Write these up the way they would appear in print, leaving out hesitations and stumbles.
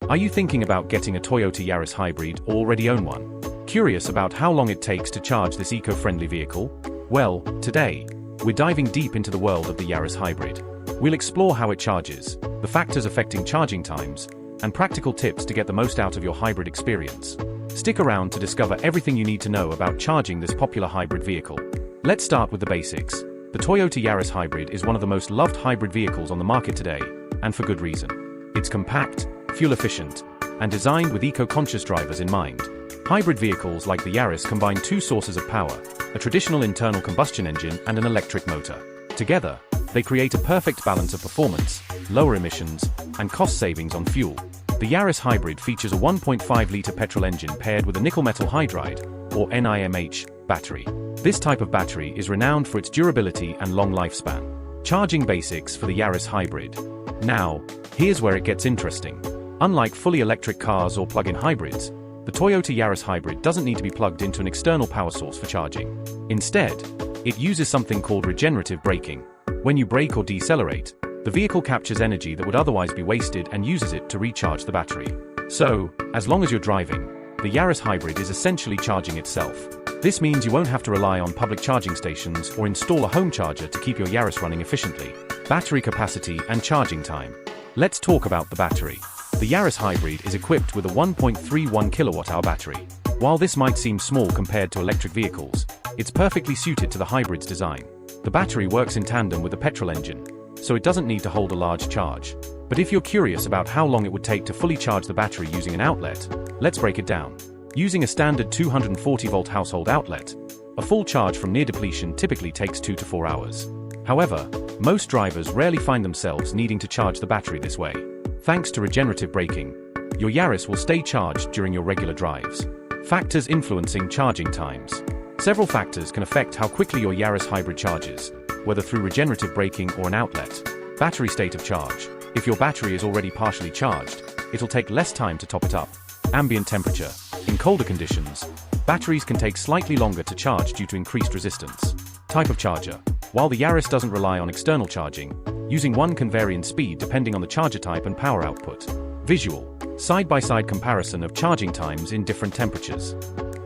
Are you thinking about getting a Toyota Yaris Hybrid or already own one? Curious about how long it takes to charge this eco-friendly vehicle? Well, today, we're diving deep into the world of the Yaris Hybrid. We'll explore how it charges, the factors affecting charging times, and practical tips to get the most out of your hybrid experience. Stick around to discover everything you need to know about charging this popular hybrid vehicle. Let's start with the basics. The Toyota Yaris Hybrid is one of the most loved hybrid vehicles on the market today, and for good reason. It's compact, fuel-efficient, and designed with eco-conscious drivers in mind. Hybrid vehicles like the Yaris combine two sources of power, a traditional internal combustion engine and an electric motor. Together, they create a perfect balance of performance, lower emissions, and cost savings on fuel. The Yaris Hybrid features a 1.5-litre petrol engine paired with a nickel metal hydride, or NiMH, battery. This type of battery is renowned for its durability and long lifespan. Charging basics for the Yaris Hybrid. Now, here's where it gets interesting. Unlike fully electric cars or plug-in hybrids, the Toyota Yaris Hybrid doesn't need to be plugged into an external power source for charging. Instead, it uses something called regenerative braking. When you brake or decelerate, the vehicle captures energy that would otherwise be wasted and uses it to recharge the battery. So, as long as you're driving, the Yaris Hybrid is essentially charging itself. This means you won't have to rely on public charging stations or install a home charger to keep your Yaris running efficiently. Battery capacity and charging time. Let's talk about the battery. The Yaris Hybrid is equipped with a 1.31 kWh battery. While this might seem small compared to electric vehicles, it's perfectly suited to the hybrid's design. The battery works in tandem with the petrol engine, so it doesn't need to hold a large charge. But if you're curious about how long it would take to fully charge the battery using an outlet, let's break it down. Using a standard 240-volt household outlet, a full charge from near depletion typically takes 2 to 4 hours. However, most drivers rarely find themselves needing to charge the battery this way. Thanks to regenerative braking, your Yaris will stay charged during your regular drives. Factors influencing charging times. Several factors can affect how quickly your Yaris Hybrid charges, whether through regenerative braking or an outlet. Battery state of charge. If your battery is already partially charged, it'll take less time to top it up. Ambient temperature. In colder conditions, batteries can take slightly longer to charge due to increased resistance. Type of charger. While the Yaris doesn't rely on external charging, using one can vary in speed depending on the charger type and power output. Visual. Side-by-side comparison of charging times in different temperatures.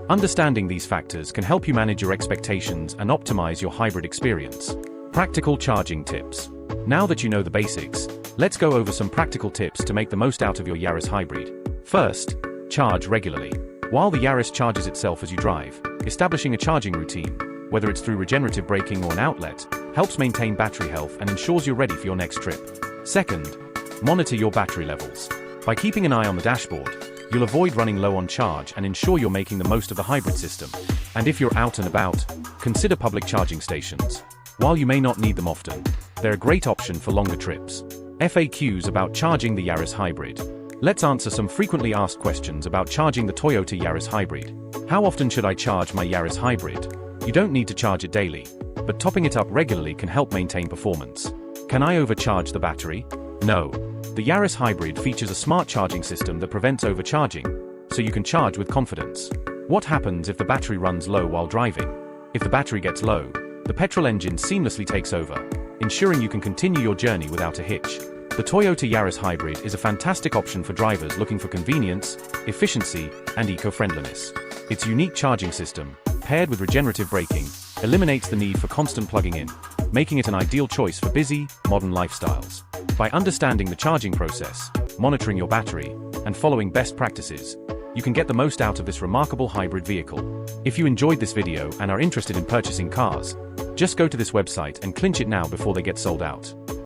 Understanding these factors can help you manage your expectations and optimize your hybrid experience. Practical charging tips. Now that you know the basics, let's go over some practical tips to make the most out of your Yaris Hybrid. First, charge regularly. While the Yaris charges itself as you drive, establishing a charging routine, whether it's through regenerative braking or an outlet, helps maintain battery health and ensures you're ready for your next trip. Second, monitor your battery levels. By keeping an eye on the dashboard, you'll avoid running low on charge and ensure you're making the most of the hybrid system. And if you're out and about, consider public charging stations. While you may not need them often, they're a great option for longer trips. FAQs about charging the Yaris Hybrid. Let's answer some frequently asked questions about charging the Toyota Yaris Hybrid. How often should I charge my Yaris Hybrid? You don't need to charge it daily, but topping it up regularly can help maintain performance. Can I overcharge the battery? No. The Yaris Hybrid features a smart charging system that prevents overcharging, so you can charge with confidence. What happens if the battery runs low while driving? If the battery gets low, the petrol engine seamlessly takes over, ensuring you can continue your journey without a hitch. The Toyota Yaris Hybrid is a fantastic option for drivers looking for convenience, efficiency, and eco-friendliness. Its unique charging system, paired with regenerative braking, eliminates the need for constant plugging in, making it an ideal choice for busy, modern lifestyles. By understanding the charging process, monitoring your battery, and following best practices, you can get the most out of this remarkable hybrid vehicle. If you enjoyed this video and are interested in purchasing cars, just go to this website and clinch it now before they get sold out.